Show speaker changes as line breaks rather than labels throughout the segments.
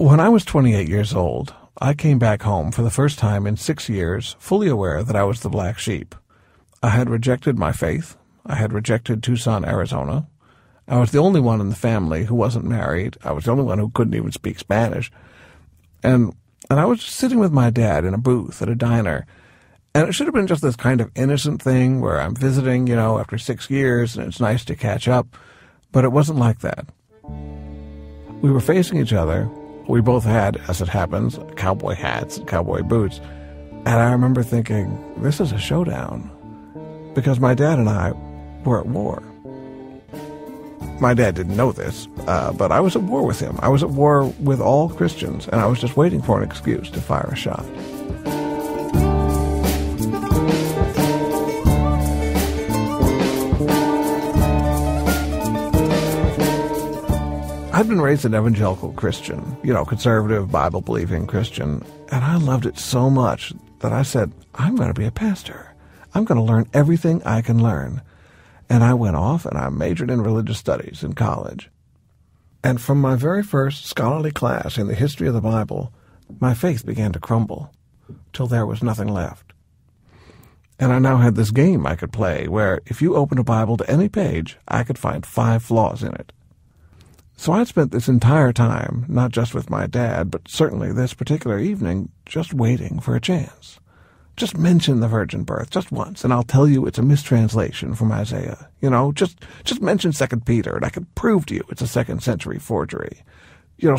When I was 28 years old, I came back home for the first time in 6 years, fully aware that I was the black sheep. I had rejected my faith. I had rejected Tucson, Arizona. I was the only one in the family who wasn't married. I was the only one who couldn't even speak Spanish. And I was just sitting with my dad in a booth at a diner. And it should have been just this kind of innocent thing where I'm visiting, after 6 years, and it's nice to catch up. But it wasn't like that. We were facing each other. We both had, as it happens, cowboy hats and cowboy boots. And I remember thinking, this is a showdown. Because my dad and I were at war. My dad didn't know this, but I was at war with him. I was at war with all Christians, and I was just waiting for an excuse to fire a shot. I'd been raised an evangelical Christian, conservative, Bible-believing Christian, and I loved it so much that I said, I'm going to be a pastor. I'm going to learn everything I can learn. And I went off and I majored in religious studies in college. And from my very first scholarly class in the history of the Bible, my faith began to crumble till there was nothing left. And I now had this game I could play where if you opened a Bible to any page, I could find 5 flaws in it. So I'd spent this entire time, not just with my dad, but certainly this particular evening, just waiting for a chance. Just mention the virgin birth just once, and I'll tell you it's a mistranslation from Isaiah. Just mention 2 Peter, and I can prove to you it's a 2nd century forgery.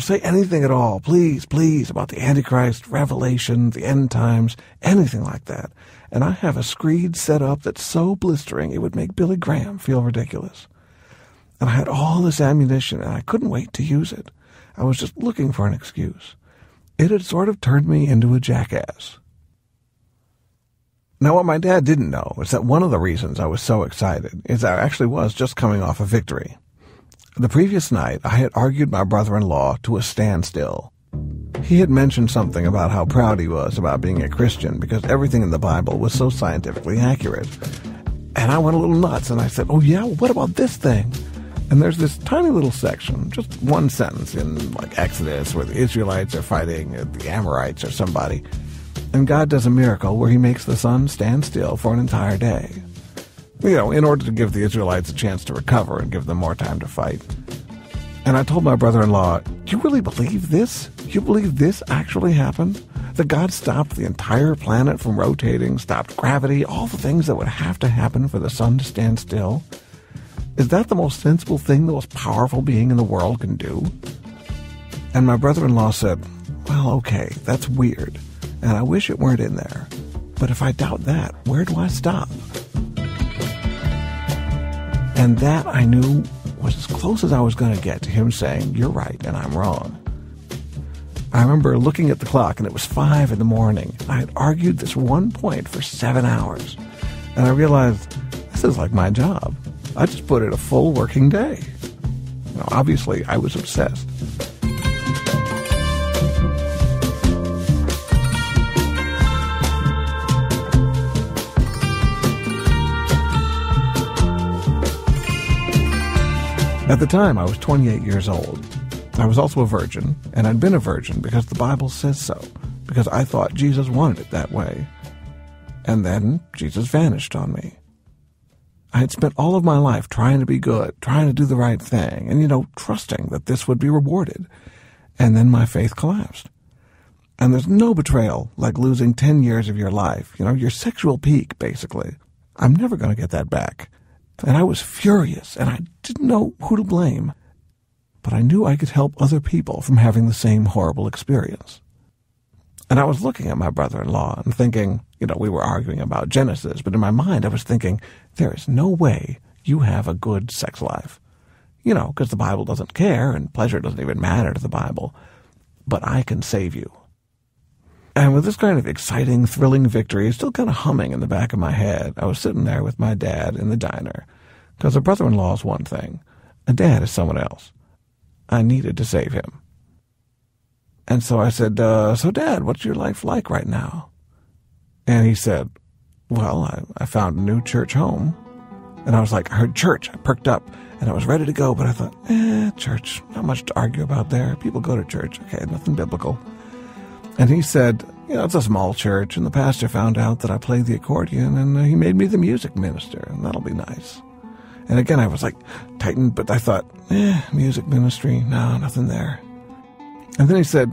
Say anything at all, please, about the Antichrist, Revelation, the end times, anything like that. And I have a screed set up that's so blistering it would make Billy Graham feel ridiculous. And I had all this ammunition, and I couldn't wait to use it. I was just looking for an excuse. It had sort of turned me into a jackass. Now, what my dad didn't know is that one of the reasons I was so excited is I actually was just coming off a victory. The previous night, I had argued my brother-in-law to a standstill. He had mentioned something about how proud he was about being a Christian because everything in the Bible was so scientifically accurate. And I went a little nuts, and I said, oh yeah, well, what about this thing? And there's this tiny little section, just one sentence in Exodus where the Israelites are fighting the Amorites or somebody. And God does a miracle where he makes the sun stand still for an entire day. In order to give the Israelites a chance to recover and give them more time to fight. And I told my brother-in-law, do you really believe this? Do you believe this actually happened? That God stopped the entire planet from rotating, stopped gravity, all the things that would have to happen for the sun to stand still? Is that the most sensible thing the most powerful being in the world can do? And my brother-in-law said, well, okay, that's weird, and I wish it weren't in there. But if I doubt that, where do I stop? And that, I knew, was as close as I was going to get to him saying, you're right and I'm wrong. I remember looking at the clock, and it was 5 a.m. I had argued this one point for 7 hours. And I realized, this is like my job. I just put in a full working day. Obviously, I was obsessed. At the time, I was 28 years old. I was also a virgin, and I'd been a virgin because the Bible says so, because I thought Jesus wanted it that way. And then Jesus vanished on me. I had spent all of my life trying to be good, trying to do the right thing, and, trusting that this would be rewarded. And then my faith collapsed. And there's no betrayal like losing 10 years of your life, your sexual peak, basically. I'm never going to get that back. And I was furious, and I didn't know who to blame. But I knew I could help other people from having the same horrible experience. And I was looking at my brother-in-law and thinking, we were arguing about Genesis, but in my mind I was thinking, there is no way you have a good sex life. Because the Bible doesn't care, and pleasure doesn't even matter to the Bible. But I can save you. And with this kind of exciting, thrilling victory still kind of humming in the back of my head, I was sitting there with my dad in the diner. Because a brother-in-law is one thing, a dad is someone else. I needed to save him. And so I said, so Dad, what's your life like right now? And he said, well, I found a new church home. And I was like, I heard church. I perked up, and I was ready to go, but I thought, church, not much to argue about there. People go to church. Okay, nothing biblical. And he said, it's a small church, and the pastor found out that I played the accordion, and he made me the music minister, and that'll be nice. And again, I was like tightened, but I thought, music ministry, no, nothing there. And then he said,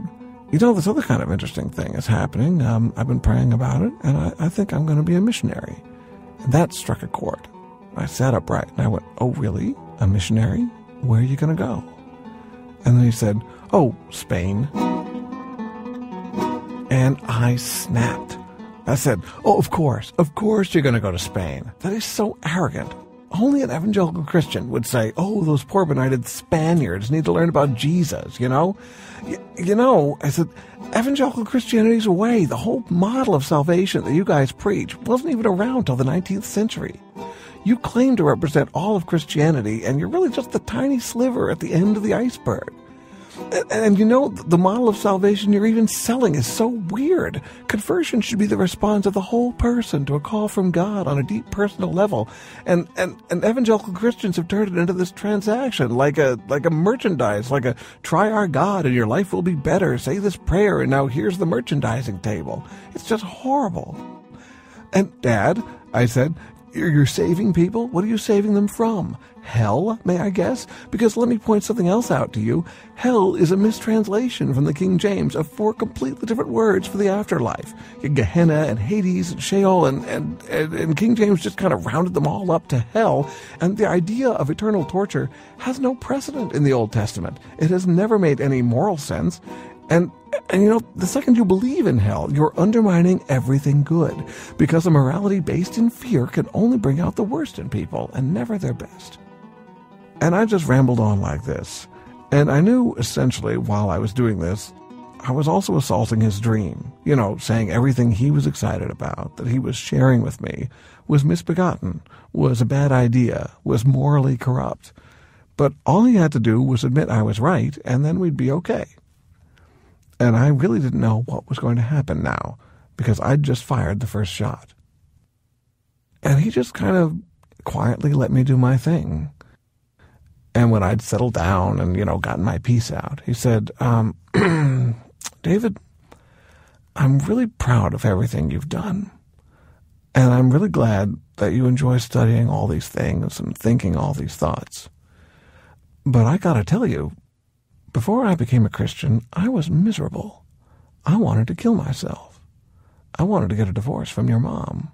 this other kind of interesting thing is happening. I've been praying about it, and I think I'm going to be a missionary. And that struck a chord. I sat upright, and I went, oh, really? A missionary? Where are you going to go? And then he said, oh, Spain. And I snapped. I said, oh, of course you're going to go to Spain. That is so arrogant. Only an evangelical Christian would say, oh, those poor benighted Spaniards need to learn about Jesus, I said, evangelical Christianity's away. The whole model of salvation that you guys preach wasn't even around till the 19th century. You claim to represent all of Christianity, and you're really just the tiny sliver at the end of the iceberg. And the model of salvation you're even selling is so weird. Conversion should be the response of the whole person to a call from God on a deep personal level. And evangelical Christians have turned it into this transaction, like a merchandise, like a try our God and your life will be better, say this prayer and now here's the merchandising table. It's just horrible. And Dad, I said, you're saving people? What are you saving them from? Hell, may I guess? Because let me point something else out to you. Hell is a mistranslation from the King James of 4 completely different words for the afterlife. Gehenna and Hades and Sheol and King James just kind of rounded them all up to hell. And the idea of eternal torture has no precedent in the Old Testament. It has never made any moral sense. And the second you believe in hell, you're undermining everything good, because a morality based in fear can only bring out the worst in people and never their best. And I just rambled on like this. And I knew, essentially, while I was doing this, I was also assaulting his dream. Saying everything he was excited about, that he was sharing with me, was misbegotten, was a bad idea, was morally corrupt. But all he had to do was admit I was right, and then we'd be okay. And I really didn't know what was going to happen now, because I'd just fired the first shot. And he just kind of quietly let me do my thing. And when I'd settled down and, gotten my piece out, he said, David, I'm really proud of everything you've done. And I'm really glad that you enjoy studying all these things and thinking all these thoughts. But I gotta tell you, before I became a Christian, I was miserable. I wanted to kill myself. I wanted to get a divorce from your mom.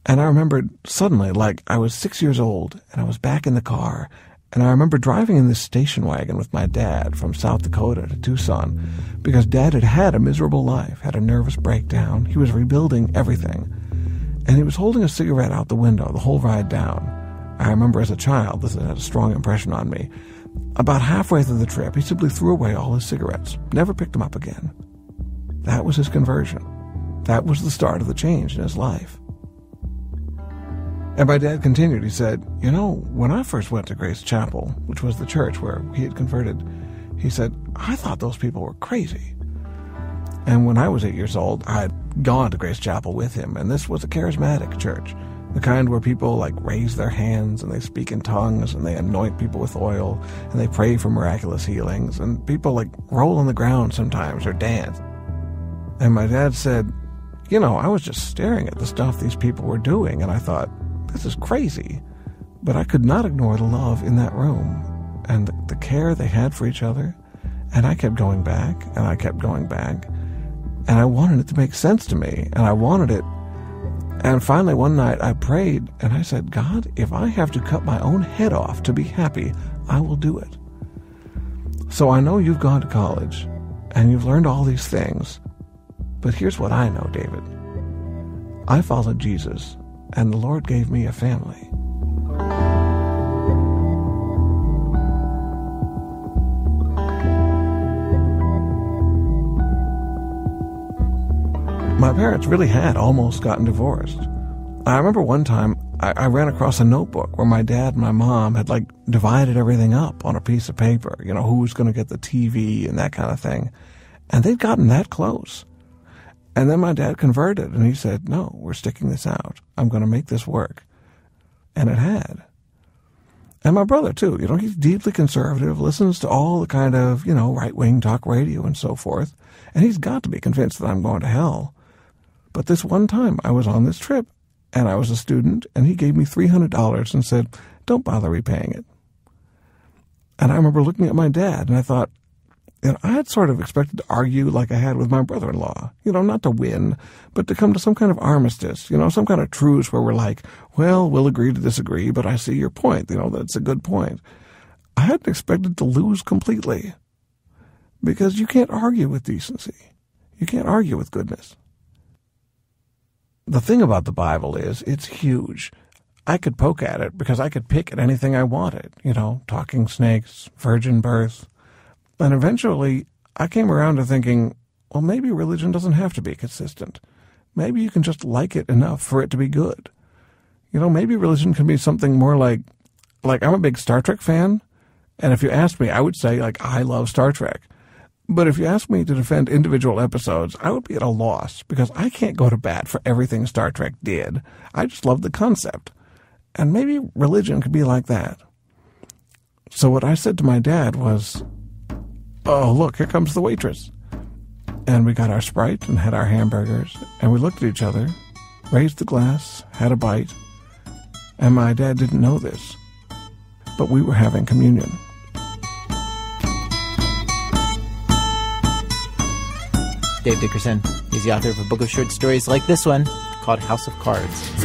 And I remembered suddenly, like I was 6 years old, and I was back in the car, and I remember driving in this station wagon with my dad from South Dakota to Tucson, because Dad had had a miserable life, had a nervous breakdown. He was rebuilding everything. And he was holding a cigarette out the window the whole ride down. I remember as a child, this had a strong impression on me. About halfway through the trip, he simply threw away all his cigarettes, never picked them up again. That was his conversion. That was the start of the change in his life. And my dad continued. He said, when I first went to Grace Chapel, which was the church where he had converted, he said, I thought those people were crazy. And when I was 8 years old, I had gone to Grace Chapel with him, and this was a charismatic church, the kind where people raise their hands and they speak in tongues and they anoint people with oil and they pray for miraculous healings, and people roll on the ground sometimes or dance. And my dad said, I was just staring at the stuff these people were doing, and I thought, this is crazy. But I could not ignore the love in that room and the care they had for each other. And I kept going back, and I kept going back. And I wanted it to make sense to me, and I wanted it. And finally one night I prayed, and I said, God, if I have to cut my own head off to be happy, I will do it. So I know you've gone to college, and you've learned all these things. But here's what I know, David. I followed Jesus, and the Lord gave me a family. My parents really had almost gotten divorced. I remember one time I ran across a notebook where my dad and my mom had divided everything up on a piece of paper, who's going to get the TV and that kind of thing. And they'd gotten that close. And then my dad converted, and he said, no, we're sticking this out. I'm going to make this work. And it had. And my brother, too. He's deeply conservative, listens to all the kind of, right-wing talk radio and so forth. And he's got to be convinced that I'm going to hell. But this one time I was on this trip, and I was a student, and he gave me $300 and said, don't bother repaying it. And I remember looking at my dad, and I thought, I had sort of expected to argue like I had with my brother-in-law, not to win, but to come to some kind of armistice, some kind of truce where we're like, well, we'll agree to disagree, but I see your point, that's a good point. I hadn't expected to lose completely, because you can't argue with decency. You can't argue with goodness. The thing about the Bible is it's huge. I could poke at it because I could pick at anything I wanted, talking snakes, virgin birth. And eventually, I came around to thinking, well, maybe religion doesn't have to be consistent. Maybe you can just like it enough for it to be good. Maybe religion can be something more like I'm a big Star Trek fan, and if you asked me, I would say, I love Star Trek. But if you asked me to defend individual episodes, I would be at a loss, because I can't go to bat for everything Star Trek did. I just love the concept. And maybe religion could be like that. So what I said to my dad was, oh, look, here comes the waitress. And we got our Sprite and had our hamburgers, and we looked at each other, raised the glass, had a bite, and my dad didn't know this, but we were having communion.
Dave Dickerson. He's the author of a book of short stories like this one called House of Cards.